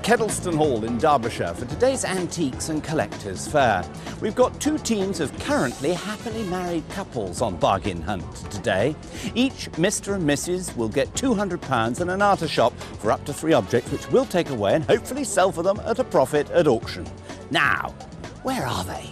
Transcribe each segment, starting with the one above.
Kedleston Hall in Derbyshire for today's Antiques and Collectors Fair. We've got two teams of currently happily married couples on bargain hunt today. Each Mr. and Mrs. will get £200 and an aftershop for up to 3 objects, which we'll take away and hopefully sell for them at a profit at auction. Now, where are they?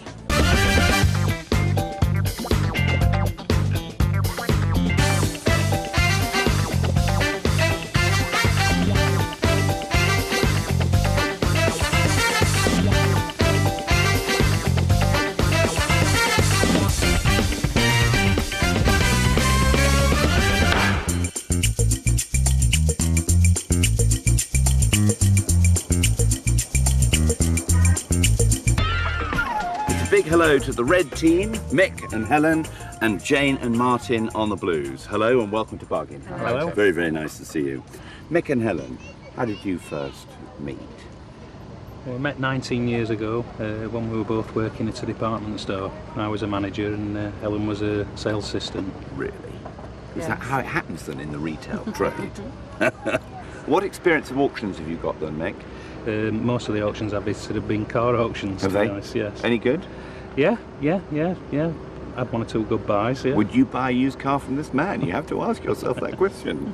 Big hello to the red team, Mick and Helen, and Jane and Martin on the blues. Hello and welcome to Bargain. Hello. Very, very nice to see you. Mick and Helen, how did you first meet? We met 19 years ago when we were both working at a department store. I was a manager and Helen was a sales assistant. Really? Is Yes. that how it happens then in the retail trade? What experience of auctions have you got then, Mick? Most of the auctions I've visited have been car auctions. Have to be they? honest, yes. Any good? Yeah. Had 1 or 2 good buys, yeah. Would you buy a used car from this man? You have to ask yourself that question.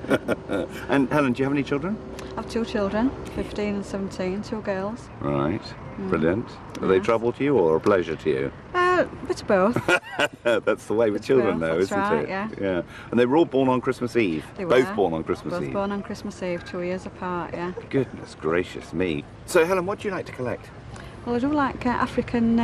And Helen, do you have any children? I have 2 children, 15 and 17, 2 girls. Right, brilliant. Are they trouble to you or a pleasure to you? A bit of both. That's the way with Bit of children, both, though, that's isn't right, it? Yeah. And they were all born on Christmas Eve. They Both were. born on Christmas Both Eve. born on Christmas Eve, 2 years apart, yeah. Goodness gracious me. So, Helen, what do you like to collect? Well, I do like African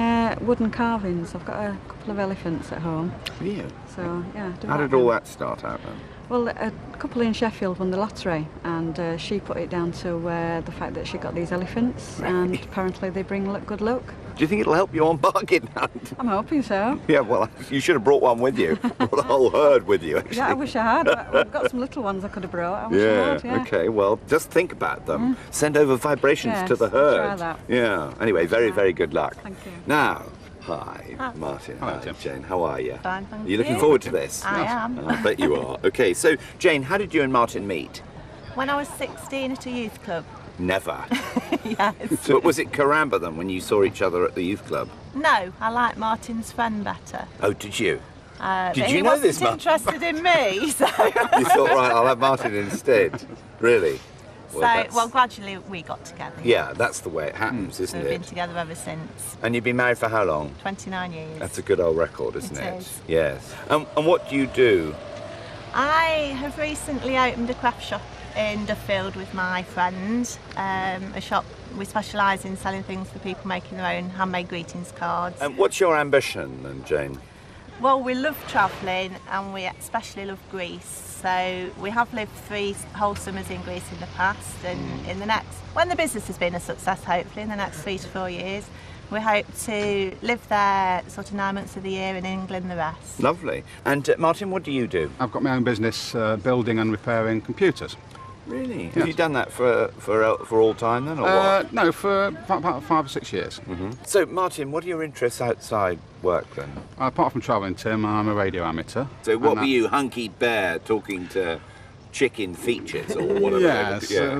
wooden carvings. I've got a couple of elephants at home. Yeah. So, yeah. I do How like did all them. that start out then? Well, a couple in Sheffield won the lottery, and she put it down to the fact that she got these elephants, and apparently they bring good luck. Do you think it'll help you on bargain hunt? I'm hoping so. Yeah, well, you should have brought one with you. Brought a whole herd with you, actually. Yeah, I wish I had. I've got some little ones I could have brought. I wish I had, yeah. Okay, well, just think about them. Send over vibrations Yes, to the I'll herd. try that. Yeah, anyway, very, very good luck. Thank you. Now, hi, Martin. Hello, Hi, Tim. Jane. How are you? Fine, thank Are you looking you. forward to this? I am. I bet you are. Okay, so, Jane, how did you and Martin meet? When I was 16 at a youth club. Never. Yes. So, was it Karamba then when you saw each other at the youth club? No, I like Martin's friend better. Oh, did you? But Did he you know wasn't this, Martin? interested in me, so. You thought, right, I'll have Martin instead. Really? that's- Gradually we got together. Yeah, that's the way it happens, So isn't we've been it? together ever since. And you've been married for how long? 29 years. That's a good old record, isn't It it? is. Yes. And what do you do? I have recently opened a craft shop in Duffield with my friend. A shop, we specialise in selling things for people making their own handmade greetings cards. And what's your ambition then, Jane? Well, we love travelling and we especially love Greece. So we have lived 3 whole summers in Greece in the past, and in the next, when the business has been a success, hopefully in the next 3 to 4 years, we hope to live there sort of 9 months of the year, and in England the rest. Lovely. And Martin, what do you do? I've got my own business building and repairing computers. Really? Have Yes. you done that for all time then, or what? No, for about 5 or 6 years. So, Martin, what are your interests outside work then? Apart from travelling, Tim, I'm a radio amateur. So, what And were you, hunky bear, talking to chicken features or whatever? Yes. Yeah.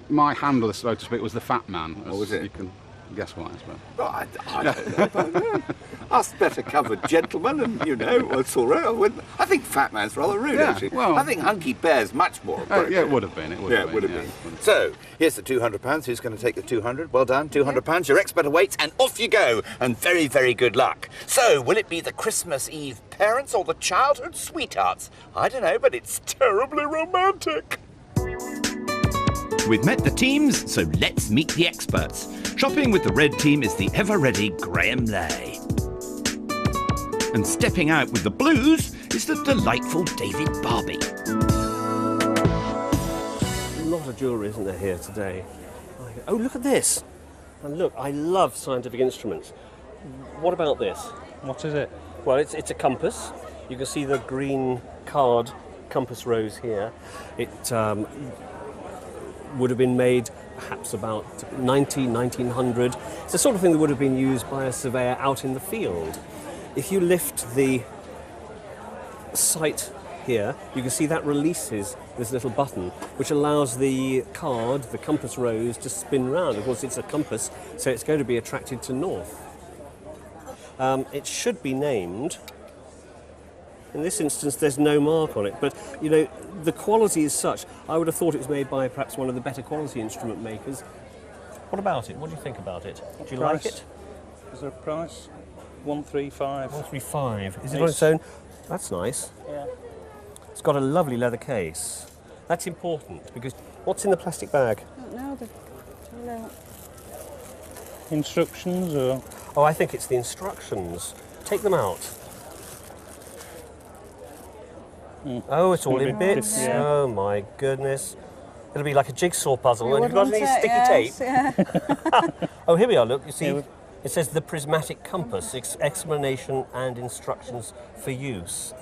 My handler, so to speak, was the Fat Man. Oh, was it? You can guess why, I suppose. Well, I don't know. Us better covered gentlemen, and it's all right. I think Fat Man's rather rude, Yeah, actually. well- I think Hunky Bear's much more appropriate. Yeah, it would have been. It would have been. So, here's the £200. Who's going to take the 200? Well done, £200. Your expert awaits, and off you go. And very, very good luck. So, will it be the Christmas Eve parents or the childhood sweethearts? I don't know, but it's terribly romantic. We've met the teams, so let's meet the experts. Shopping with the red team is the ever-ready Graham Lay. And stepping out with the blues is the delightful David Barbie. A lot of jewellery, isn't there, here today? Oh, look at this. And look, I love scientific instruments. What about this? What is it? Well, it's a compass. You can see the green card compass rose here. It would have been made perhaps about 1900. It's the sort of thing that would have been used by a surveyor out in the field. If you lift the sight here, you can see that releases this little button, which allows the card, the compass rose, to spin round. Of course, it's a compass, so it's going to be attracted to north. It should be named. In this instance, there's no mark on it, but you know, the quality is such. I would have thought it was made by perhaps one of the better quality instrument makers. What about it? What do you think about it? Do you like it? Is there a price? 135. 135. Is it on its own? That's nice. Yeah. It's got a lovely leather case. That's important because what's in the plastic bag? I don't know. Instructions or? Oh, I think it's the instructions. Take them out. Oh, it's all in bits. Yeah. Oh my goodness. It'll be like a jigsaw puzzle. And you've got Wouldn't any it? sticky Yes, tape? yeah. Oh, here we are, look. You see, Yeah, it says the prismatic compass, explanation and instructions for use.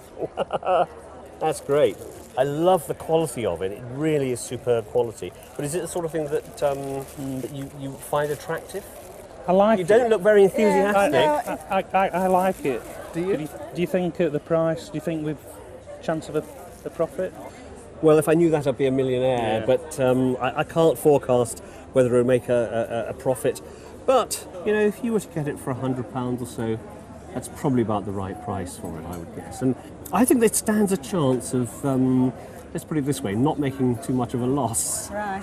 That's great. I love the quality of it. It really is superb quality. But is it the sort of thing that, that you find attractive? I like it. You don't look very enthusiastic. I like it. Do you? Do you think at the price, do you think with chance of a profit? Well, if I knew that, I'd be a millionaire, Yeah. but I can't forecast whether it'll make a profit. But, you know, if you were to get it for £100 or so, that's probably about the right price for it, I would guess. And I think it stands a chance of, let's put it this way, not making too much of a loss. Right,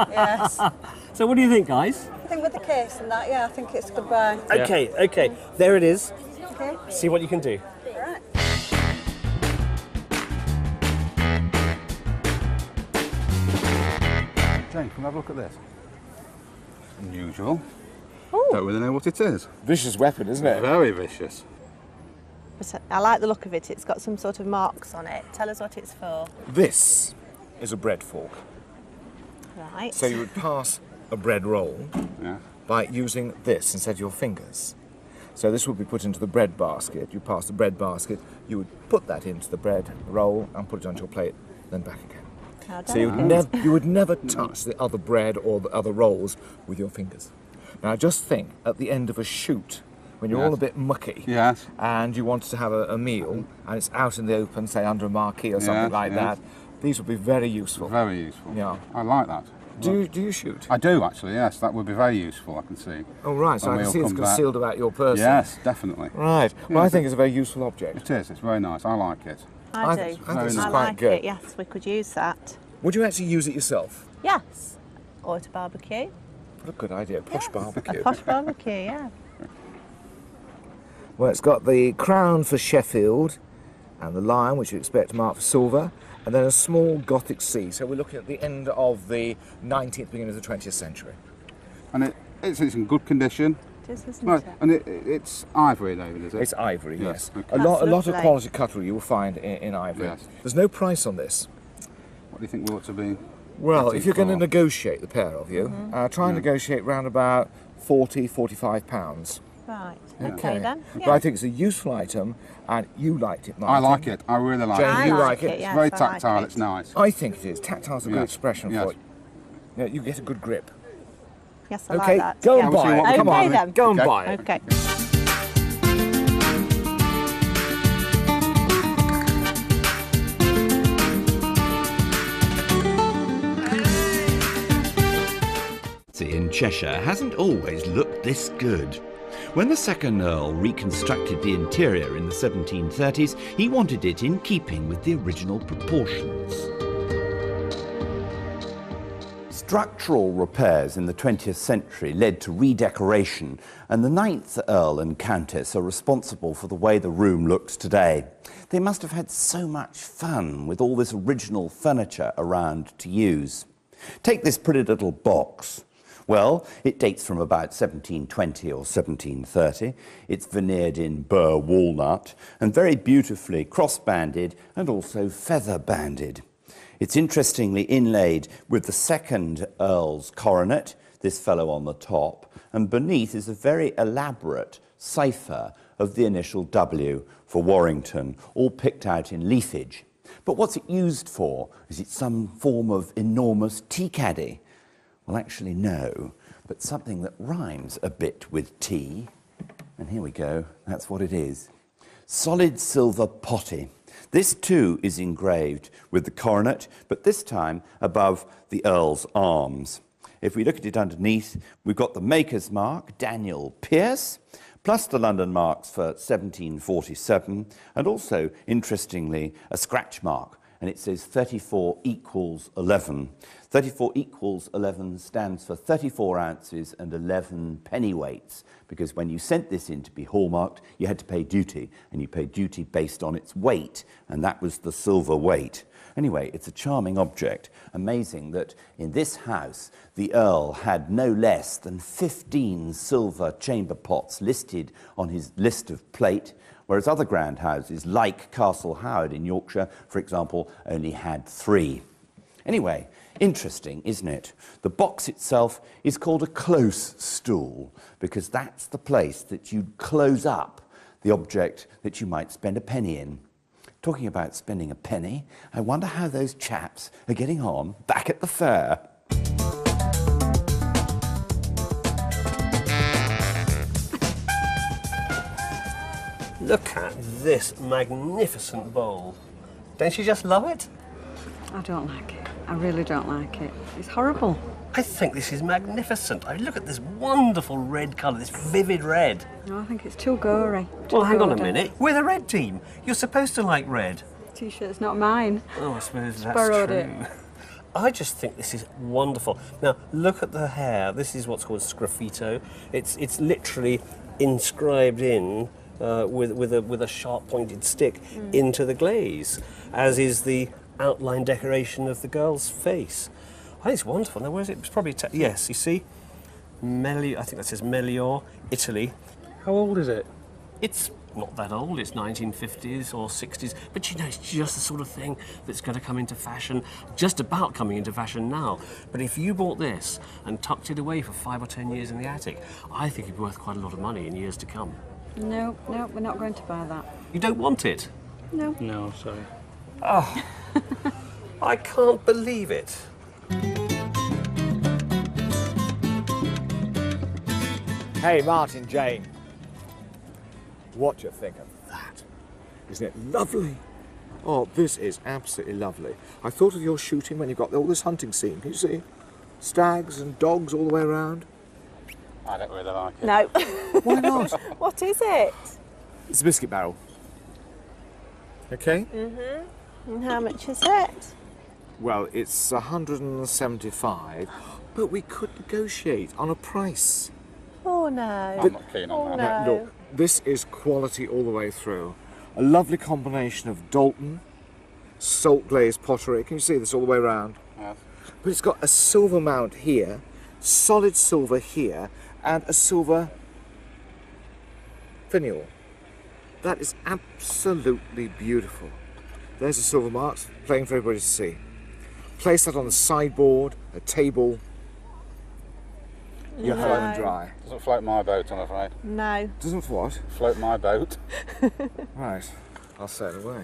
yes. I So what do you think, guys? think with the case and that, yeah, I think it's goodbye. Okay, there it is. Okay, See what you can do. right. Jane, come have a look at this. Unusual. Don't really know what it is. Vicious weapon, isn't it? Very vicious. But I like the look of it. It's got some sort of marks on it. Tell us what it's for. This is a bread fork. Right. So you would pass a bread roll Yeah. by using this instead of your fingers. So this would be put into the bread basket. You pass the bread basket, you would put that into the bread roll and put it onto your plate, then back again. How So you would never touch the other bread or the other rolls with your fingers. Now just think, at the end of a shoot, when you're all a bit mucky Yes. and you wanted to have a meal and it's out in the open, say under a marquee or something Yes, like yes. that, these would be very useful. Very useful. Yeah. I like that. Do you shoot? I do actually, yes. That would be very useful, I can see. Oh right, so When I can we see all it's come back. concealed about your person. Yes, definitely. Right. Well, I Yes. think it's a very useful object. It is, it's very nice. I like it. I I do. think this is I quite like good. it. Yes, we could use that. Would you actually use it yourself? Yes. Or at a barbecue. What a good idea. Posh A barbecue. posh barbecue, yeah. Well, it's got the crown for Sheffield and the lion, which you expect marked for silver, and then a small Gothic C. So we're looking at the end of the 19th, beginning of the 20th century. And it's in good condition. It is, isn't Right, it? and it's ivory, David, is it? It's ivory, yes. Okay. A lot of lovely. quality cutlery you will find in ivory. Yes. There's no price on this. What do you think we ought to be? Well, getting if you're going to for? negotiate, the pair of you, try and negotiate round about £40–45. Right. Yeah. Okay then. But I think it's a useful item, and you liked it, I Martin. like it. I really like Jane, it. you I like it? yes, It's very I like tactile. it. It's nice. I think it is. Tactile's a good Yes. expression Yes. for it. Yeah, you get a good grip. Yes, I Okay, like that. go yeah. and buy it. Come Okay on, then. go and Okay. buy it. Okay. In Cheshire hasn't always looked this good. When the second Earl reconstructed the interior in the 1730s, he wanted it in keeping with the original proportions. Structural repairs in the 20th century led to redecoration, and the 9th Earl and Countess are responsible for the way the room looks today. They must have had so much fun with all this original furniture around to use. Take this pretty little box. Well, it dates from about 1720 or 1730. It's veneered in burr walnut and very beautifully cross-banded and also feather-banded. It's interestingly inlaid with the second Earl's coronet, this fellow on the top, and beneath is a very elaborate cipher of the initial W for Warrington, all picked out in leafage. But what's it used for? Is it some form of enormous tea caddy? Well, actually, no, but something that rhymes a bit with tea. And here we go, that's what it is. Solid silver potty. This too is engraved with the coronet, but this time above the Earl's arms. If we look at it underneath, we've got the maker's mark, Daniel Pearce, plus the London marks for 1747, and also, interestingly, a scratch mark, and it says 34 equals 11. 34 equals 11 stands for 34 ounces and 11 pennyweights, because when you sent this in to be hallmarked, you had to pay duty, and you paid duty based on its weight, and that was the silver weight. Anyway, it's a charming object. Amazing that in this house, the Earl had no less than 15 silver chamber pots listed on his list of plate, whereas other grand houses, like Castle Howard in Yorkshire, for example, only had 3. Anyway, interesting, isn't it? The box itself is called a close stool, because that's the place that you'd close up the object that you might spend a penny in. Talking about spending a penny, I wonder how those chaps are getting on back at the fair. Look at this magnificent bowl. Don't you just love it? I don't like it. I really don't like it. It's horrible. I think this is magnificent. I mean, look at this wonderful red colour, this vivid red. No, I think it's too gory. Well, hang on a minute. We're the red team. You're supposed to like red. T-shirt's not mine. Oh, I suppose that's Borrowed true. it. I just think this is wonderful. Now, look at the hair. This is what's called sgraffito. It's literally inscribed in with a sharp pointed stick into the glaze, as is the outline decoration of the girl's face. I think it's wonderful. Now, where is it? It's probably yes. You see, I think that says Melior, Italy. How old is it? It's not that old. It's 1950s or 60s. But you know, it's just the sort of thing that's going to come into fashion, just about coming into fashion now. But if you bought this and tucked it away for 5 or 10 years in the attic, I think it'd be worth quite a lot of money in years to come. No, we're not going to buy that. You don't want it? No. No, sorry. Oh, I can't believe it. Hey, Martin, Jane. What do you think of that? Isn't it lovely? Oh, this is absolutely lovely. I thought of your shooting when you got all this hunting scene. Can you see? Stags and dogs all the way around. I don't really like it. No. Why not? What is it? It's a biscuit barrel. Okay? And how much is it? Well, it's 175, but we could negotiate on a price. Oh no. I'm not keen on that. No. Look, this is quality all the way through. A lovely combination of Dalton, salt glazed pottery. Can you see this all the way around? Yes. But it's got a silver mount here, solid silver here, and a silver finial. That is absolutely beautiful. There's the silver marks, plain for everybody to see. Place that on the sideboard, a table. You're high and dry. Doesn't float my boat, I'm afraid. No. Doesn't what? Float my boat. Right, I'll sail away.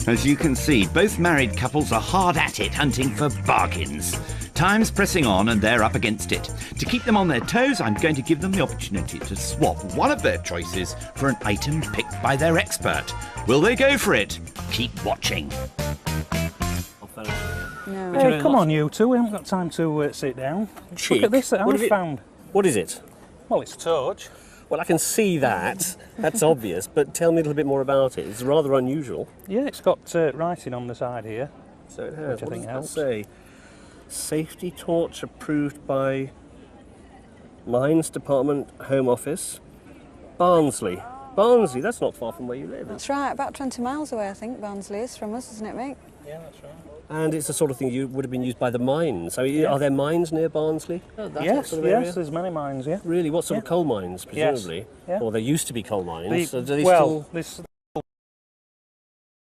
As you can see, both married couples are hard at it hunting for bargains. Time's pressing on and they're up against it. To keep them on their toes, I'm going to give them the opportunity to swap one of their choices for an item picked by their expert. Will they go for it? Keep watching. No. Hey, come on, you two. We haven't got time to sit down. Cheek. Look at this that What I've have you- found. What is it? Well, it's a torch. Well, I can see that. That's obvious, but tell me a little bit more about it. It's rather unusual. Yeah, it's got writing on the side here. So it has. Which I What think does helps. that say? Safety torch approved by Mines Department Home Office, Barnsley. Barnsley, that's not far from where you live. That's right, about 20 miles away, I think, Barnsley is from us, isn't it, mate? Yeah, that's right. And it's the sort of thing you would have been used by the mines. So are there mines near Barnsley? Yes, sort of area? yes, there's many mines, yeah. Really? What sort of Yeah. coal mines, presumably? Yeah. Or there used to be coal mines. So do they well, still... this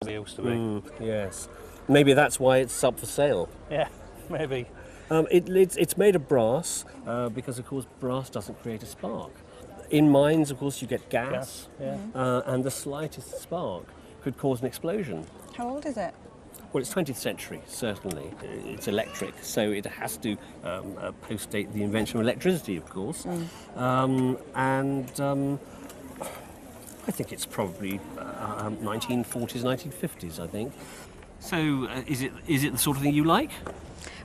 they used to be. Yes. Maybe that's why it's up for sale. Yeah, maybe. It's made of brass because, of course, brass doesn't create a spark. In mines, of course, you get gas, Yeah. and the slightest spark could cause an explosion. How old is it? Well, it's 20th century, certainly. It's electric, so it has to post-date the invention of electricity, of course. I think it's probably 1940s, 1950s, I think. So, is it the sort of thing you like?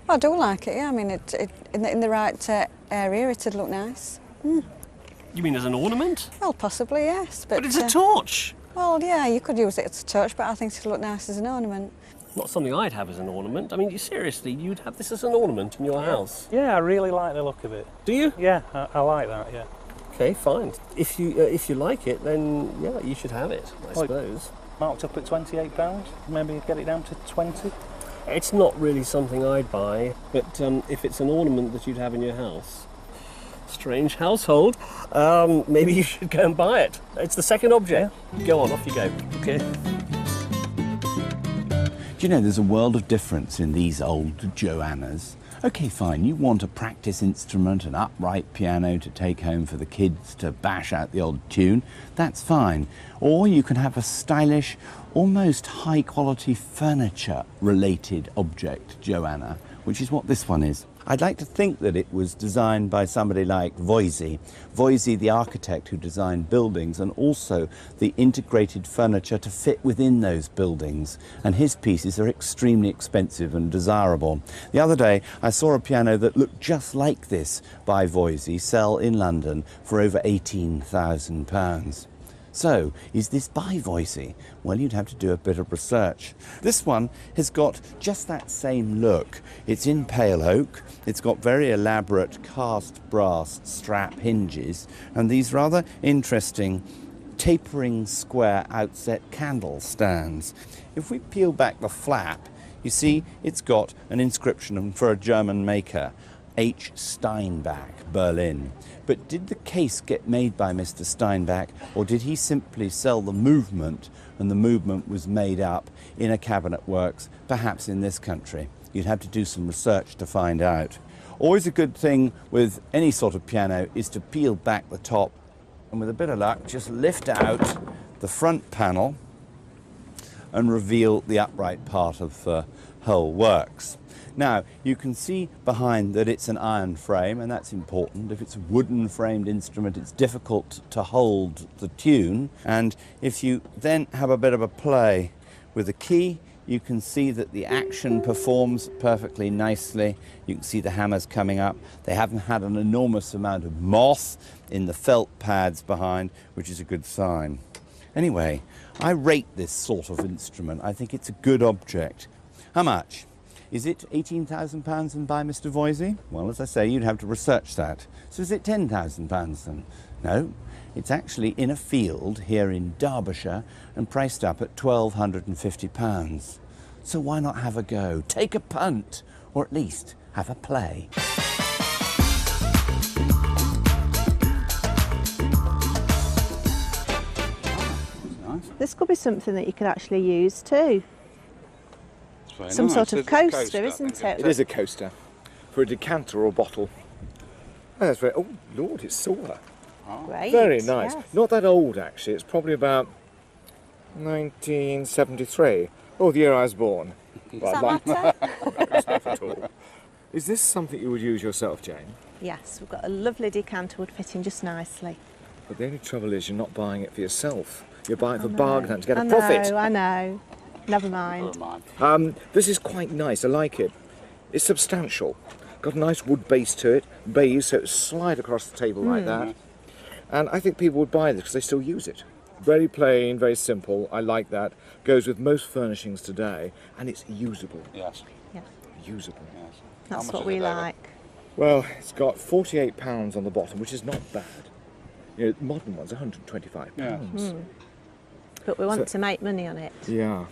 Well, I do like it, yeah. I mean, in the right area, it'd look nice. You mean as an ornament? Well, possibly, yes. But it's a torch! Well, yeah, you could use it as a torch, but I think it'd look nice as an ornament. Not something I'd have as an ornament. I mean, seriously, you'd have this as an ornament in your house? Yeah, I really like the look of it. Do you? Yeah, I like that, yeah. Okay, fine. If you like it, then yeah, you should have it, I suppose. Marked up at £28, maybe get it down to 20. It's not really something I'd buy, but if it's an ornament that you'd have in your house, strange household, maybe you should go and buy it. It's the second object. Yeah. Go on, off you go. Okay. Do you know there's a world of difference in these old Joannas? Okay, fine, you want a practice instrument, an upright piano to take home for the kids to bash out the old tune, that's fine. Or you can have a stylish, almost high-quality furniture-related object, Joanna, which is what this one is. I'd like to think that it was designed by somebody like Voisey, the architect who designed buildings and also the integrated furniture to fit within those buildings. And his pieces are extremely expensive and desirable. The other day I saw a piano that looked just like this by Voisey sell in London for over £18,000. So, is this by Voisey? Well, you'd have to do a bit of research. This one has got just that same look. It's in pale oak, it's got very elaborate cast brass strap hinges, and these rather interesting tapering square outset candle stands. If we peel back the flap, you see it's got an inscription for a German maker, H. Steinbach, Berlin. But did the case get made by Mr. Steinbach, or did he simply sell the movement, and the movement was made up in a cabinet works, perhaps in this country? You'd have to do some research to find out. Always a good thing with any sort of piano is to peel back the top, and with a bit of luck, just lift out the front panel and reveal the upright part of the whole works. Now, you can see behind that it's an iron frame, and that's important. If it's a wooden framed instrument, it's difficult to hold the tune. And if you then have a bit of a play with the key, you can see that the action performs perfectly nicely. You can see the hammers coming up. They haven't had an enormous amount of moth in the felt pads behind, which is a good sign. Anyway, I rate this sort of instrument. I think it's a good object. How much? Is it £18,000 and by Mr. Voisey? Well, as I say, you'd have to research that. So is it £10,000 then? No, it's actually in a field here in Derbyshire and priced up at £1,250. So why not have a go? Take a punt, or at least have a play. This could be something that you could actually use too. Some sort of coaster, isn't it? It is a coaster for a decanter or bottle. Oh, that's very. Oh Lord, it's silver. Great. Very nice. Yes. Not that old actually. It's probably about 1973. Oh, the year I was born. Does that matter? That's not at all. Is this something you would use yourself, Jane? Yes, we've got a lovely decanter would fit in just nicely. But the only trouble is you're not buying it for yourself. You're buying it for bargain to get a profit. I know. Never mind. This is quite nice. I like it. It's substantial. Got a nice wood base to it, baize, so it slide across the table like that. And I think people would buy this because they still use it. Very plain, very simple. I like that. Goes with most furnishings today, and it's usable. Yes. Yeah. Usable. Yes. That's what we like. Well, it's got £48 on the bottom, which is not bad. You know, modern ones, £125. Yes. But we want to make money on it. Yeah.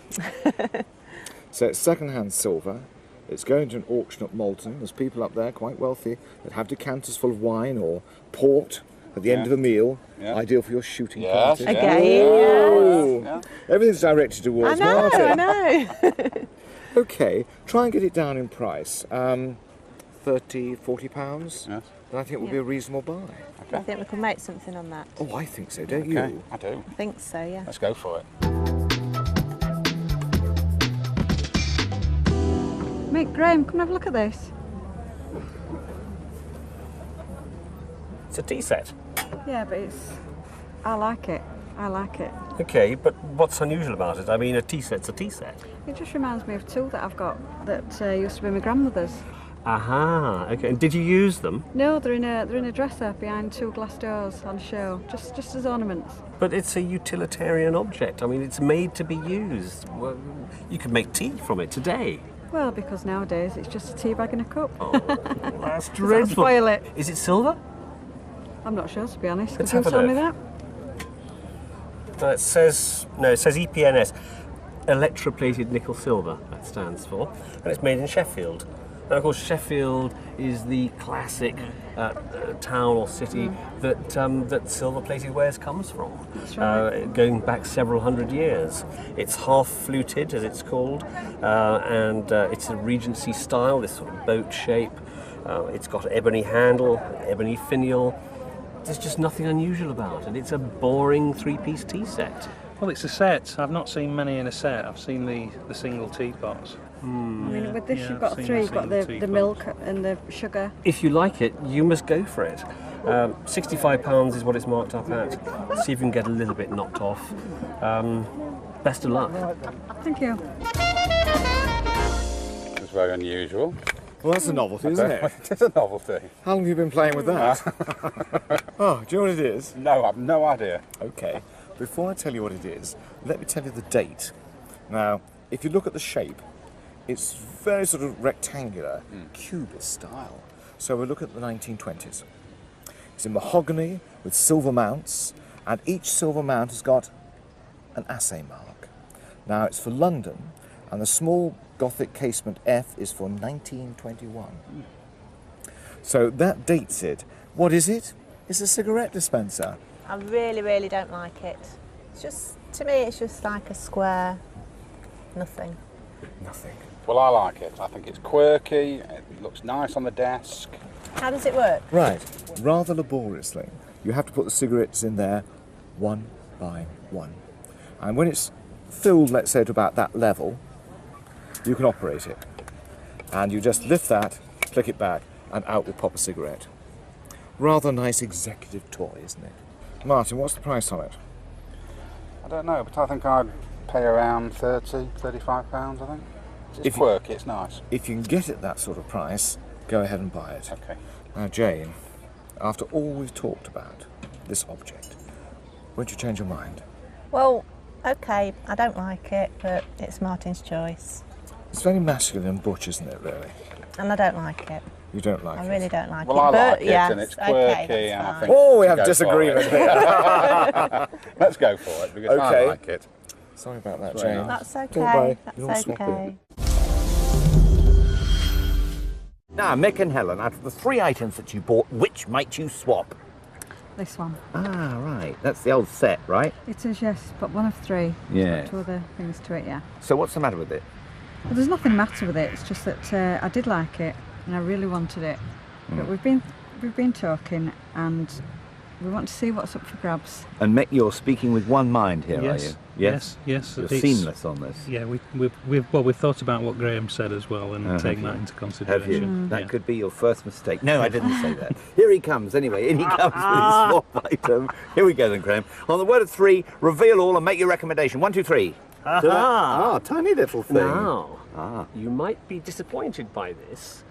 So it's second-hand silver. It's going to an auction at Malton. There's people up there, quite wealthy, that have decanters full of wine or port at the end of a meal. Yeah. Ideal for your shooting Yes. party. Again, Oh. Yeah. Everything's directed towards I Martin. know. Okay, try and get it down in price. £30, £40. Yes. Then I think it would be a reasonable buy. I think we can make something on that. Oh, I think so, don't Okay. you? I do. I think so, yeah. Let's go for it. Mick, Graham, come and have a look at this. It's a tea set. Yeah, but I like it. I like it. Okay, but what's unusual about it? I mean, a tea set's a tea set. It just reminds me of two that I've got that used to be my grandmother's. Aha, okay. And did you use them? No, they're in a dresser behind two glass doors on show, just as ornaments. But it's a utilitarian object. I mean, it's made to be used. Well, you could make tea from it today. Well, because nowadays it's just a tea bag and a cup. Oh, that's Does that dreadful. spoil it? Is it silver? I'm not sure, to be honest. Let's Could you have a tell me look. that? It says EPNS, electroplated nickel silver. That stands for, and it's made in Sheffield. Now, of course, Sheffield is the classic town or city that silver-plated wares comes from. That's right. Going back several hundred years. It's half fluted, as it's called, and it's a Regency style, this sort of boat shape. It's got an ebony handle, ebony finial. There's just nothing unusual about it. It's a boring three-piece tea set. Well, it's a set. I've not seen many in a set. I've seen the single teapots. I mean, with this Yeah, you've I've got seen three. the You've got single the teapot. milk and the sugar. If you like it, you must go for it. £65 is what it's marked up at. See if you can get a little bit knocked off. Best of luck. Thank you. It's very unusual. Well, that's a novelty, isn't it? It is a novelty. How long have you been playing with that? Oh, do you know what it is? No, I've no idea. Okay, before I tell you what it is, let me tell you the date. Now, if you look at the shape, it's very sort of rectangular, cubist style. So we're looking at the 1920s. It's in mahogany with silver mounts, and each silver mount has got an assay mark. Now, it's for London, and the small Gothic casement F is for 1921. So that dates it. What is it? It's a cigarette dispenser. I really, really don't like it. It's just, to me, it's just like a square nothing. Nothing. Well, I like it. I think it's quirky. It looks nice on the desk. How does it work? Right, rather laboriously, you have to put the cigarettes in there one by one. And when it's filled, let's say, to about that level, you can operate it. And you just lift that, click it back, and out will pop a cigarette. Rather nice executive toy, isn't it? Martin, what's the price on it? I don't know, but I think I'd pay around £35, I think. It's If you- quirky, it's nice. If you can get it that sort of price, go ahead and buy it. Okay. Now, Jane, after all we've talked about, this object, won't you change your mind? Well, okay, I don't like it, but it's Martin's choice. It's very masculine and butch, isn't it, really? And I don't like it. You don't like I it? really don't like Well, it. I but like it, yes, and it's okay, quirky, that's and I fine. think- Oh, we have Go for disagreement it. here. Let's go for it, because Okay. I like it. Sorry about that, It's very Jane. nice. That's Don't worry, okay. you'll That's swap it. okay. Now, Mick and Helen, out of the 3 items that you bought, which might you swap? This one. Ah, right. That's the old set, right? It is, yes, but one of 3. Yes. Two other things to it, yeah. So what's the matter with it? Well, there's nothing matter with it. It's just that I did like it and I really wanted it. But we've been talking and we want to see what's up for grabs. And Mick, you're speaking with one mind here, Yes. are you? Yes. You're It's- seamless on this. Yeah, we've thought about what Graham said as well and taken that into Have consideration. you? That Yeah. could be your first mistake. No, I didn't say that. Here he comes anyway. In he comes with his swap item. Here we go then, Graham. On the word of 3, reveal all and make your recommendation. 1, 2, 3. Aha! Tiny little thing. Now, you might be disappointed by this.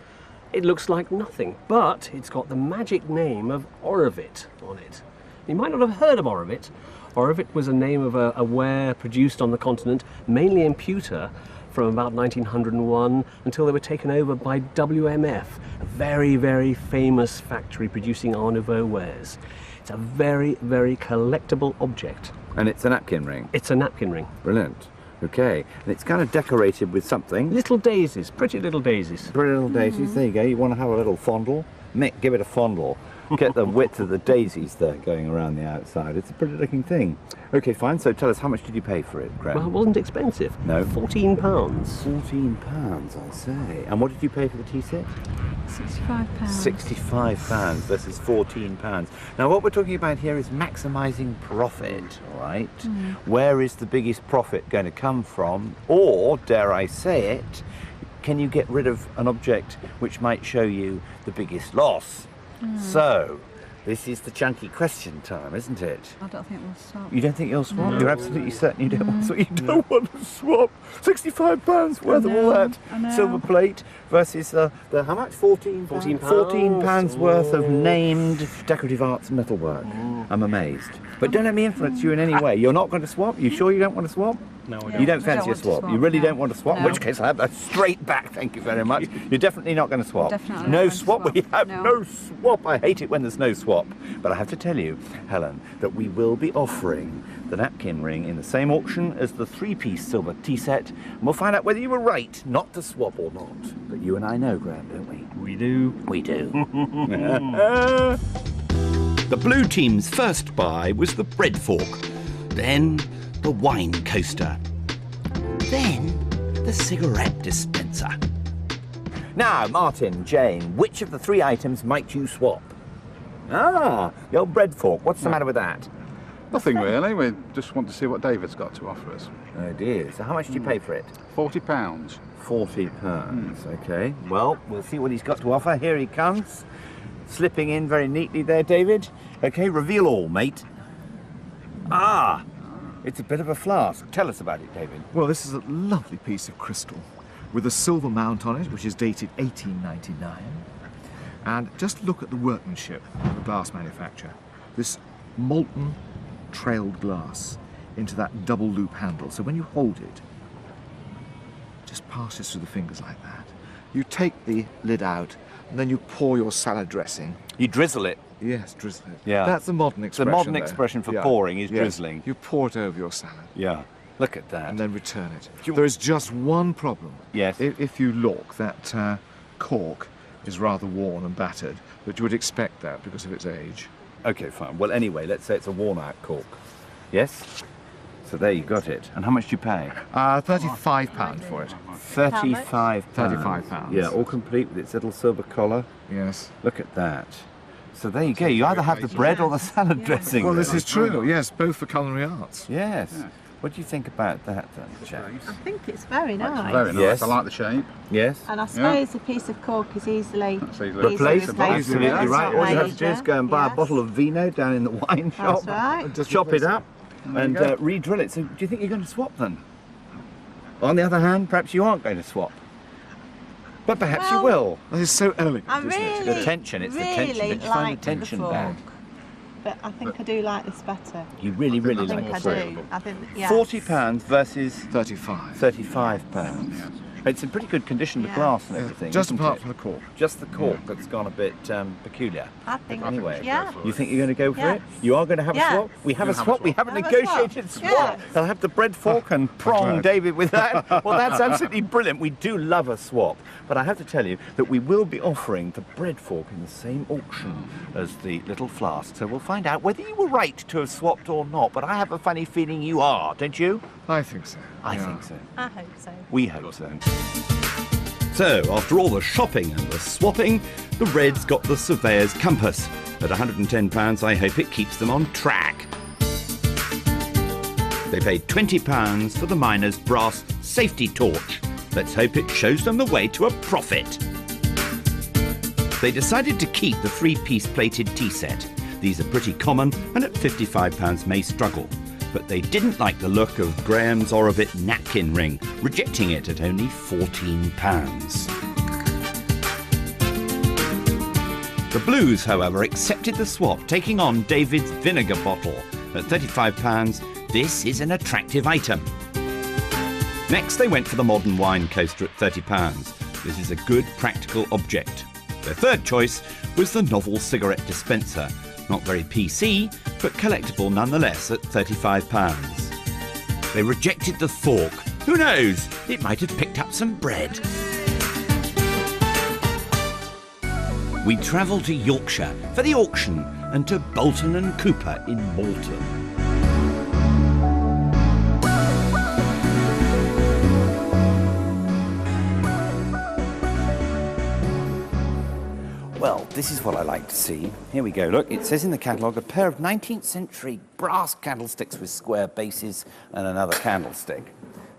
It looks like nothing, but it's got the magic name of Orovit on it. You might not have heard of Orovit. Orovit was a name of a ware produced on the continent, mainly in pewter, from about 1901 until they were taken over by WMF, a very, very famous factory producing Art Nouveau wares. It's a very, very collectible object. And it's a napkin ring. It's a napkin ring. Brilliant. Okay. And it's kind of decorated with something. Little daisies, pretty little daisies. Pretty little daisies. There you go. You want to have a little fondle? Mick, give it a fondle. Get the width of the daisies there going around the outside. It's a pretty looking thing. Okay, fine. So tell us, how much did you pay for it, Graham? Well, it wasn't expensive. No. £14. £14, I say. And what did you pay for the tea set? £65. £65 versus £14. Now, what we're talking about here is maximising profit, all right? Where is the biggest profit going to come from? Or, dare I say it, can you get rid of an object which might show you the biggest loss? So, This is the chunky question time, isn't it? I don't think we'll stop. You don't think you'll swap? No. You're absolutely certain you don't want to swap? You don't want to swap? £65 worth of all that I know. silver plate versus the how much? £14? £14 worth of named decorative arts metalwork. I'm amazed. But don't let me influence you in any way. You're not going to swap? You sure you don't want to swap? No, I You don't. don't fancy a want to swap? swap, You really no. don't want to swap? In No. which case I have that straight back, thank you very much. You're definitely not going to swap. Definitely not No going to swap, swap. we have No. no swap. I hate it when there's no swap. But I have to tell you, Helen, that we will be offering the napkin ring in the same auction as the three-piece silver tea set. And we'll find out whether you were right not to swap or not. But you and I know, Graham, don't we? We do. We do. The blue team's first buy was the bread fork, then the wine coaster, then the cigarette dispenser. Now, Martin, Jane, which of the three items might you swap? Ah, the old bread fork. What's the matter with that? Nothing really. We just want to see what David's got to offer us. Oh dear. So how much do you pay for it? £40. £40. Okay. Well, we'll see what he's got to offer. Here he comes. Slipping in very neatly there, David. Okay, reveal all, mate. Ah, it's a bit of a flask. Tell us about it, David. Well, this is a lovely piece of crystal with a silver mount on it, which is dated 1899. And just look at the workmanship of the glass manufacturer. This molten trailed glass into that double loop handle. So when you hold it, just passes through the fingers like that. You take the lid out and then you pour your salad dressing. You drizzle it. Yes, drizzle it. Yeah. That's the modern expression. The modern there. expression for Yeah. pouring is Yes. drizzling. You pour it over your salad Yeah. Look at that. and then return it. you- There is just one problem. Yes. If you look, that cork is rather worn and battered, but you would expect that because of its age. Okay, fine. Well, anyway, let's say it's a worn-out cork. Yes? So there you got it. And how much do you pay? £35 for it. £35. £35. Yeah, all complete with its little silver collar. Yes. Look at that. So there you go. You either have the bread or the salad dressing. Well, this is true. Yes, both for culinary arts. Yes. What do you think about that then, chaps? I think it's very nice. Very nice. Yes. I like the shape. Yes? And I suppose a piece of cork is easily Replaced, absolutely That's right. All you have to do is major. go and buy a Yes. bottle of vino down in the wine shop. That's right. Just Chop replace it up and you go. re-drill it. So do you think you're going to swap then? On the other hand, perhaps you aren't going to swap. But perhaps you will. That is so elegant, I isn't it? really, The tension, it's the really tension. Did you find like the tension the fork, there? but I think I do like this better. You really, really I like think I it. do. I think, yes. £40 versus 35. £35. It's in pretty good condition, the Yeah. glass and everything. Just isn't apart it? from the cork. Just the cork that's gone a bit peculiar. I think, Anyway, yeah. you think you're going to go for Yes. it? You are going to have a Yes. swap? We have a We'll have a swap. We swap. have a Have a negotiated swap. swap. Yes. I'll have the bread fork and prong glad. David with that. Well, that's absolutely brilliant. We do love a swap. But I have to tell you that we will be offering the bread fork in the same auction as the little flask. So we'll find out whether you were right to have swapped or not. But I have a funny feeling you are, don't you? I think so. I Yeah. think so. I hope so. We hope so. So, after all the shopping and the swapping, the Reds got the surveyor's compass. At £110, I hope it keeps them on track. They paid £20 for the miner's brass safety torch. Let's hope it shows them the way to a profit. They decided to keep the three-piece plated tea set. These are pretty common and at £55 may struggle. But they didn't like the look of Graham's Orovit napkin ring, rejecting it at only £14. The Blues, however, accepted the swap, taking on David's vinegar bottle. At £35, this is an attractive item. Next, they went for the modern wine coaster at £30. This is a good, practical object. Their third choice was the novel cigarette dispenser. Not very PC, but collectible nonetheless at £35. They rejected the fork. Who knows? It might have picked up some bread. We travel to Yorkshire for the auction and to Bolton and Cooper in Malton. Well, this is what I like to see. Here we go. Look, it says in the catalogue, a pair of 19th century brass candlesticks with square bases and another candlestick.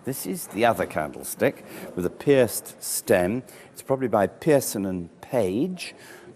This is the other candlestick with a pierced stem. It's probably by Pearson and Page.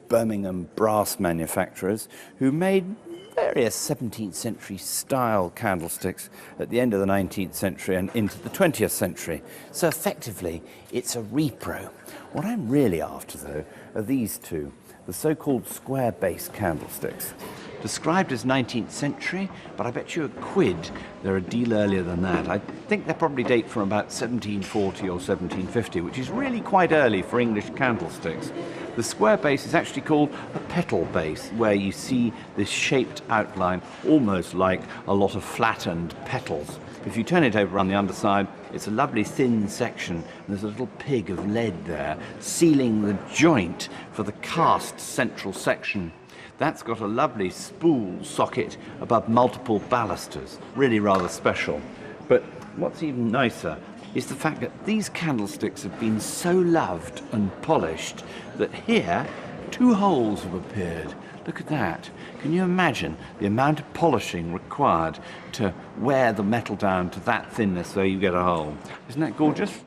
Birmingham brass manufacturers who made various 17th century style candlesticks at the end of the 19th century and into the 20th century. So effectively, it's a repro. What I'm really after, though, are these two, the so-called square base candlesticks. Described as 19th century, but I bet you a quid they're a deal earlier than that. I think they probably date from about 1740 or 1750, which is really quite early for English candlesticks. The square base is actually called a petal base, where you see this shaped outline, almost like a lot of flattened petals. If you turn it over on the underside, it's a lovely thin section, and there's a little pig of lead there, sealing the joint for the cast central section. That's got a lovely spool socket above multiple balusters, really rather special. But what's even nicer is the fact that these candlesticks have been so loved and polished that here 2 holes have appeared. Look at that. Can you imagine the amount of polishing required to wear the metal down to that thinness so you get a hole? Isn't that gorgeous?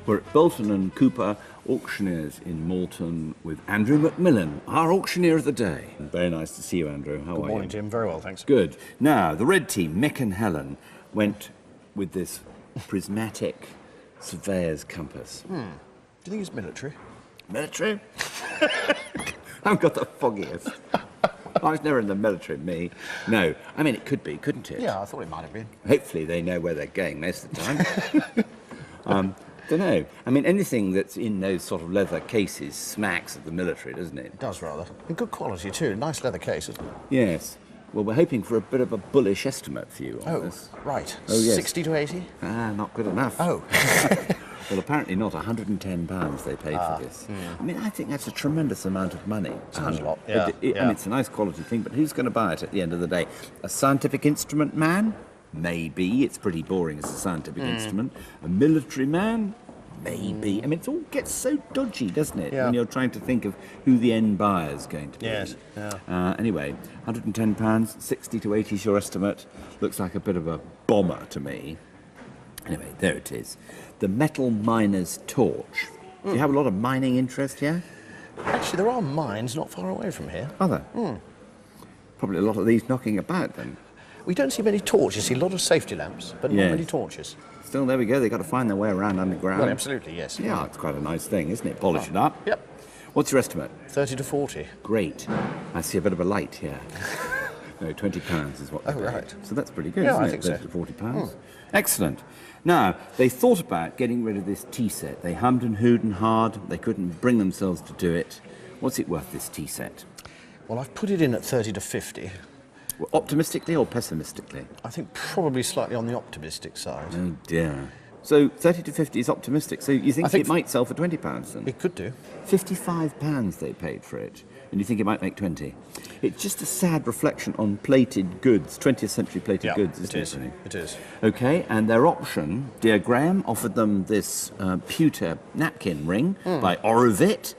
We're at Bolton and Cooper Auctioneers in Malton with Andrew Macmillan, our auctioneer of the day. Very nice to see you, Andrew. How are you? Good morning, Jim. Very well, thanks. Good. Now, the red team, Mick and Helen, went with this prismatic surveyor's compass. Do you think it's military? Military? I've got the foggiest. I was never in the military, me. No. I mean, it could be, couldn't it? Yeah, I thought it might have been. Hopefully they know where they're going most of the time. Don't know. I mean, anything that's in those sort of leather cases smacks of the military, doesn't it? It does, rather. And good quality, too. Nice leather case, isn't it? Yes. Well, we're hoping for a bit of a bullish estimate for you on this. Right. Oh, yes. 60 to 80? Not good enough. Oh. Well, apparently not. £110 they paid for this. I mean, I think that's a tremendous amount of money. Sounds a lot, yeah. I mean, it's a nice quality thing, but who's going to buy it at the end of the day? A scientific instrument man? Maybe. It's pretty boring as a scientific instrument. A military man? Maybe. I mean, it all gets so dodgy, doesn't it? Yeah. When you're trying to think of who the end buyer is going to be. Yes, yeah. Anyway, £110, 60 to 80 is your estimate. Looks like a bit of a bomber to me. Anyway, there it is. The Metal Miner's Torch. Do you have a lot of mining interest here? Actually, there are mines not far away from here. Are there? Probably a lot of these knocking about then. We don't see many torches. See a lot of safety lamps, but not Yes. many torches. Still, there we go. They've got to find their way around underground. Well, absolutely, yes. Yeah, it's quite a nice thing, isn't it? Polish it up. Yep. What's your estimate? 30 to 40. Great. I see a bit of a light here. No, £20 is what they paid. right. So that's pretty good, Yeah, isn't I it? think so. 30 to £40. Excellent. Now, they thought about getting rid of this tea set. They hummed and hooed and hard. They couldn't bring themselves to do it. What's it worth, this tea set? Well, I've put it in at 30 to 50. Well, optimistically or pessimistically? I think probably slightly on the optimistic side. Oh, dear. So 30 to 50 is optimistic. So you think it might sell for £20 then? It could do. £55 they paid for it, and you think it might make 20? It's just a sad reflection on plated goods, 20th century plated goods, isn't it? Really? It is. Okay, and their option, dear Graham, offered them this pewter napkin ring by Orovit,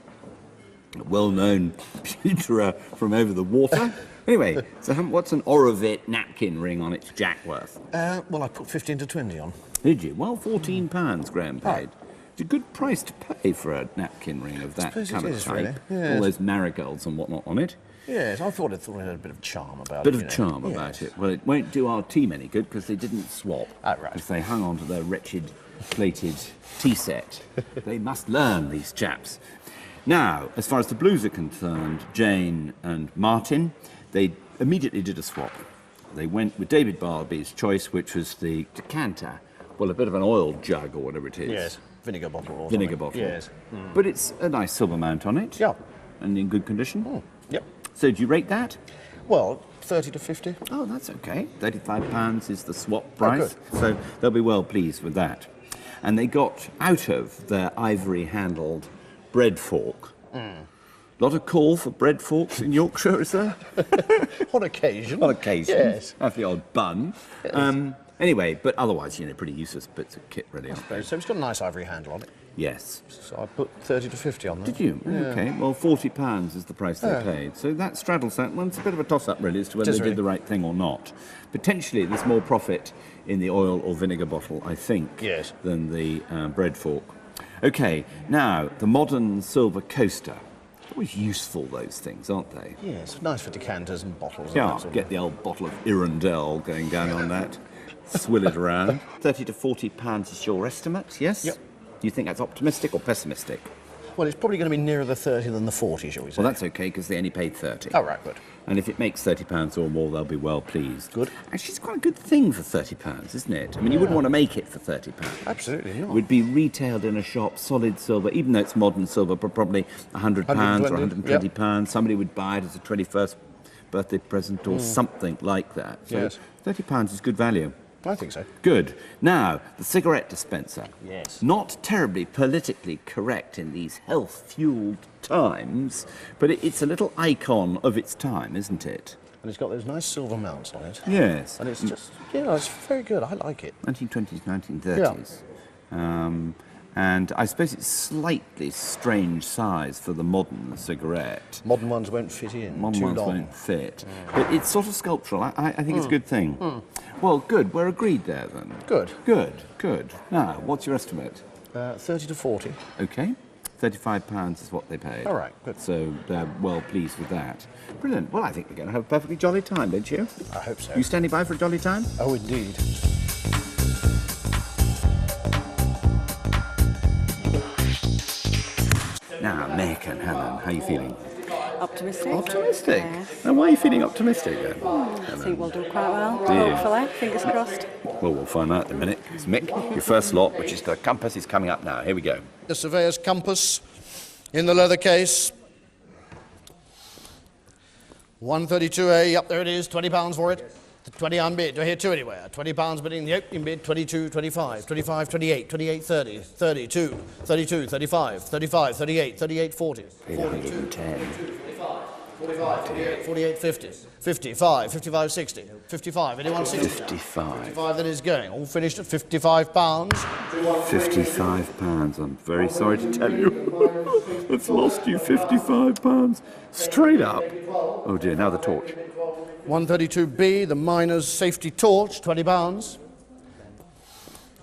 a well-known pewterer from over the water. Anyway, so what's an Orovit napkin ring on its jack worth? Well, I put 15 to 20 on. Did you? Well, £14 Graham paid. It's a good price to pay for a napkin ring of that suppose it kind of is, type. really. Yes. All those marigolds and whatnot on it. Yes, I thought it had a bit of charm about Bit it. of charm about it. Well, it won't do our team any good because they didn't swap. Oh, right. Because they hung on to their wretched plated tea set. They must learn, these chaps. Now, as far as the blues are concerned, Jane and Martin, they immediately did a swap. They went with David Barby's choice, which was the decanter. Well, a bit of an oil jug or whatever it is. Yes, vinegar bottle or Vinegar something. bottle. Yes. But it's a nice silver mount on it. Yeah. And in good condition. Yep. So do you rate that? Well, 30 to 50. Oh, that's okay. £35 is the swap price. good. So they'll be well pleased with that. And they got out of their ivory-handled bread fork. Lot of call for bread forks in Yorkshire, is there? On occasion. On occasion. Yes. Have the odd bun. Anyway, but otherwise, pretty useless bits of kit, really, aren't they? So it's got a nice ivory handle on it. Yes. So I put 30 to 50 on that. Did you? Yeah. Okay. Well, £40 is the price they Yeah. paid. So that straddles that one. It's a bit of a toss-up, really, as to whether It is they really. did the right thing or not. Potentially, there's more profit in the oil or vinegar bottle, I think, Yes. than the bread fork. Okay. Now, the modern silver coaster. Always useful, those things, aren't they? Yeah, it's nice for decanters and bottles. and Yeah, that sort of get the old bottle of Irondell going down on that. Swill it around. 30 to £40 is your estimate, yes? Yep. Do you think that's optimistic or pessimistic? Well, it's probably going to be nearer the 30 than the 40, shall we say? Well, that's okay, because they only paid 30. Oh, right, good. And if it makes £30 or more, they'll be well pleased. Good. Actually, it's quite a good thing for £30, isn't it? I mean, you wouldn't want to make it for £30. Absolutely not. It would be retailed in a shop, solid silver, even though it's modern silver, but probably £100 or £120. Somebody would buy it as a 21st birthday present or something like that. So Yes. £30 is good value. I think so. Good. Now, the cigarette dispenser. Yes. Not terribly politically correct in these health-fueled times, but it's a little icon of its time, isn't it? And it's got those nice silver mounts on it. Yes. And it's just, it's very good. I like it. 1920s, 1930s. And I suppose it's slightly strange size for the modern cigarette. Modern ones won't fit in. Modern Too ones long. won't fit. But it's sort of sculptural. I think it's a good thing. Well, good. We're agreed there, then. Good. Good, good. Now, what's your estimate? 30 to 40. Okay. £35 is what they paid. All right, good. So they're well pleased with that. Brilliant. Well, I think we're going to have a perfectly jolly time, don't you? I hope so. You standing by for a jolly time? Oh, indeed. Now, Mick and Helen, how are you feeling? Optimistic. Optimistic? Yes. And why are you feeling optimistic then? I think we'll do quite well. Do you? Hopefully. Fingers crossed. Well, we'll find out in a minute. It's Mick, your first lot, which is the compass, is coming up now. Here we go. The surveyor's compass in the leather case. 132A, up there it is, £20 for it. 20 unbid, do I hear two anywhere? £20 bidding the opening bid, 22, 25, 25, 28, 28, 30, 32, 32, 35, 35, 38, 38, 40, 42, 110. 45, 48, 48, 50, 55, 55, 60, 55, anyone 60? 55. 55 that is going, all finished at £55. £55. I'm very sorry to tell you. It's lost you £55. Straight up. Oh dear, now the torch. 132B, the miner's safety torch, £20.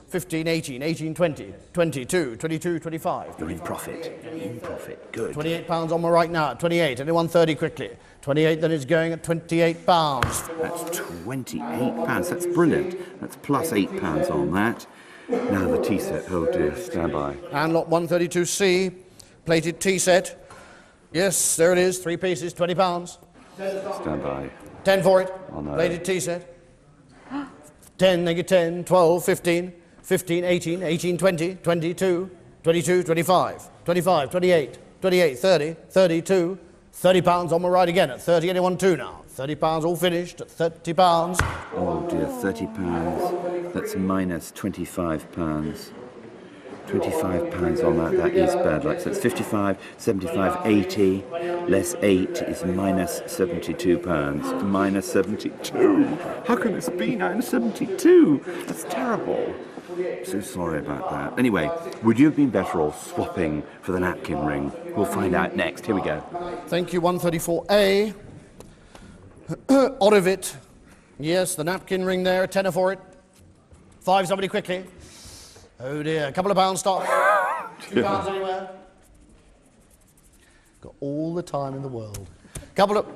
15, 18, 18, 20, 22, 22, 25. You're in profit. In profit. Good. £28 on my right now at 28. Anyone 30 quickly? 28 then is going at £28. That's £28. That's brilliant. That's plus £8 on that. Now the tea set. Oh dear, stand by. And lot 132C, plated tea set. Yes, there it is, 3 pieces, £20. Stand by. 10 for it. Oh, no. Plated tea set. 10, negative 10, 12, 15, 15, 18, 18, 20, 22, 22, 25, 25, 28, 28, 30, 32, £30 on my right again at 30, anyone 2 now. £30 all finished at £30. Oh dear, £30. That's minus £25. £25 on that. That is bad luck. So it's 55, 75, 80. Less 8 is minus £72. Minus 72. How can this be minus 72? That's terrible. So sorry about that. Anyway, would you have been better off swapping for the napkin ring? We'll find out next. Here we go. Thank you, 134A. Orivit. Yes, the napkin ring there, a tenner for it. 5, somebody quickly. Oh dear, a couple of pounds stop. £2 anywhere. Got all the time in the world. Couple of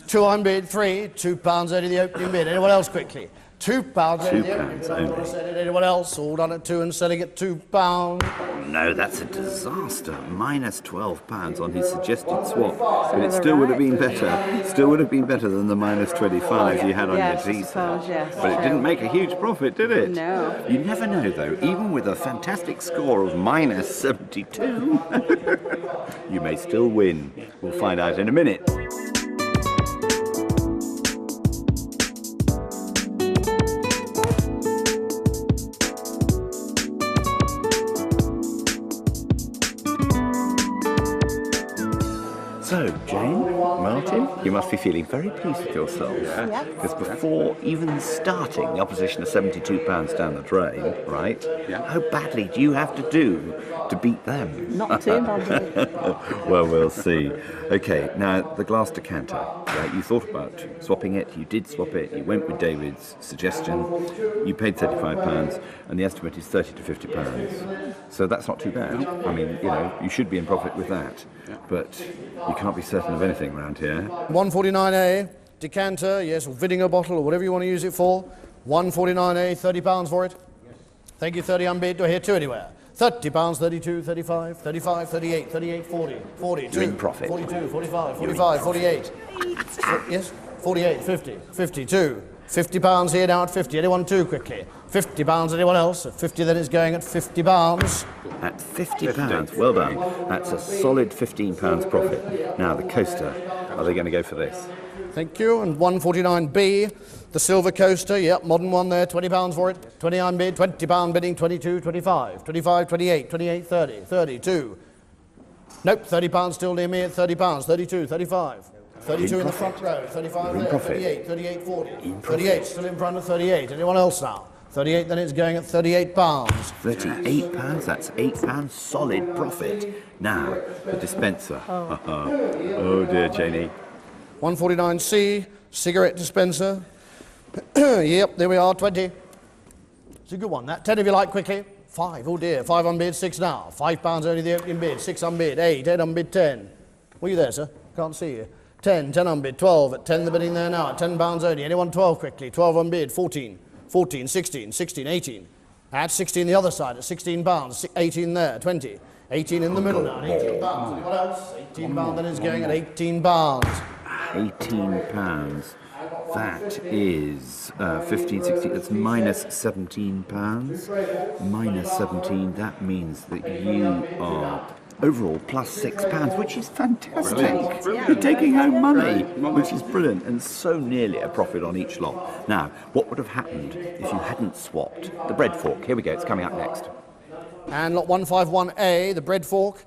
2 on bid, 3, £2 out of the opening bid. Anyone else quickly? £2 out of the opening bid. only. Said it. Anyone else? All done at 2 and selling at £2. Oh no, that's a disaster. Minus £12 on his suggested swap. But it still would have been better. Still would have been better than the minus 25 you had on Yes, your I tea suppose, set. yes, But it true. didn't make a huge profit, did it? No. You never know though, even with a fantastic score of minus 72, you may still win. We'll find out in a minute. So, Jane, Martin, you must be feeling very pleased with yourselves. Yeah. Because before even starting the opposition of £72 down the drain, right? Yeah. How badly do you have to do to beat them? Not too badly. Well, we'll see. Okay, now the glass decanter. Right? You thought about swapping it. You did swap it. You went with David's suggestion. You paid £35, and the estimate is £30 to £50. So that's not too bad. I mean, you know, you should be in profit with that. But you can't be certain of anything around here. 149A, decanter, yes, or vinegar bottle, or whatever you want to use it for. 149A, £30 for it. Thank you, 30 unbid. Do I hear two anywhere? £30, 32, 35, 35, 38, 38, 40, 42. You're in profit. 42, 45, 45, 48. Yes, 48, 50, 52. £50 here now at 50. Anyone two quickly? £50, anyone else? At 50 then it's going at £50. At £50, well done. That's a solid £15 profit. Now, the coaster, are they going to go for this? Thank you. And 149B, the silver coaster, yep, modern one there, £20 for it. 29 bid, £20 bidding, 22, 25, 25, 28, 28, 30, 32. Nope, £30 still near me at £30, 32, 35. 32 in the front row, 35 there, 38, 38, 40. 38 still in front of 38. Anyone else now? 38, then it's going at £38. £38, that's £8 solid profit. Now, the dispenser. Oh dear, Janie. 149C, cigarette dispenser. Yep, there we are, 20. It's a good one, that. 10 if you like, quickly. 5, oh dear, 5 unbid, 6 now. £5 only the opening bid, 6 unbid, 8, 8 unbid, 10. Were you there, sir? Can't see you. 10, 10 unbid, 12, at 10 the bidding there now, at £10 only. Anyone 12 quickly, 12 unbid, 14, 14, 16, 16, 18. At 16 the other side, at £16, 18 there, 20. 18 in the middle now, £18. Anyone else? £18 then is going at £18. £18. That is 15, 16, that's minus £17. Minus 17, that means that you are overall plus £6, which is fantastic. You're taking home money, which is brilliant, and so nearly a profit on each lot. Now, what would have happened if you hadn't swapped the bread fork? Here we go, it's coming up next. And lot 151A, the bread fork.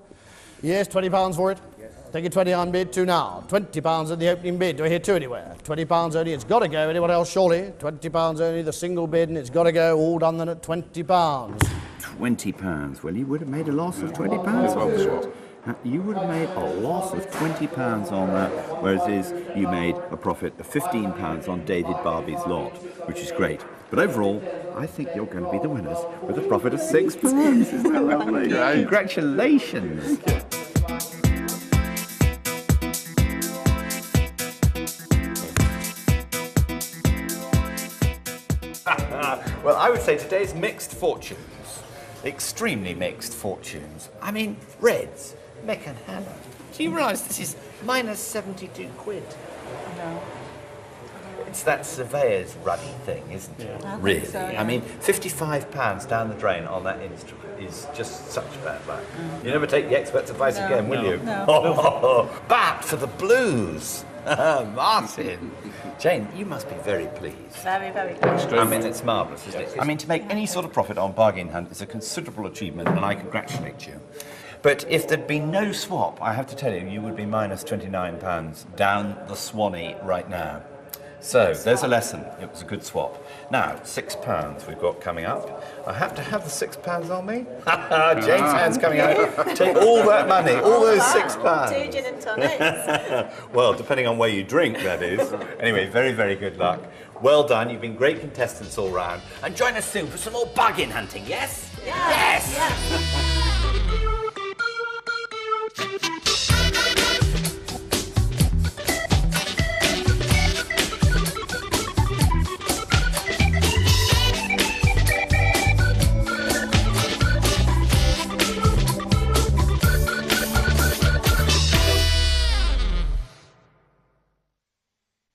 Yes, £20 for it. Take a 20 unbid, 2 now. £20 at the opening bid. Do I hear 2 anywhere? £20 only, it's got to go. Anyone else, surely? £20 only, the single bid, and it's got to go. All done then at £20. £20. Well, you would have made a loss of £20. You would have made a loss of £20 on that, whereas you made a profit of £15 on David Barbie's lot, which is great. But overall, I think you're going to be the winners with a profit of £6. Isn't that lovely? Congratulations. Well, I would say today's mixed fortunes. Extremely mixed fortunes. I mean, Reds, Mick and Hannah. Do you realise this is minus 72 quid? No. It's that surveyor's ruddy thing, isn't it? I Really? think so, yeah. I mean, £55 down the drain on that instrument is just such bad luck. You never take the expert's advice again, will you? No. Bat for the Blues! Martin! Jane, you must be very pleased. Very, very good. I mean, it's marvellous, isn't it? I mean, to make any sort of profit on bargain hunt is a considerable achievement, and I congratulate you. But if there'd been no swap, I have to tell you, you would be minus £29 down the Swanee right now. So, there's a lesson. It was a good swap. Now, £6 we've got coming up. I have to have the £6 on me. Jane's hand's coming out. Take all that money, all those £6. 2 gin and tonics. Well, depending on where you drink, that is. Anyway, very, very good luck. Well done. You've been great contestants all round. And join us soon for some more bargain hunting, yes? Yes!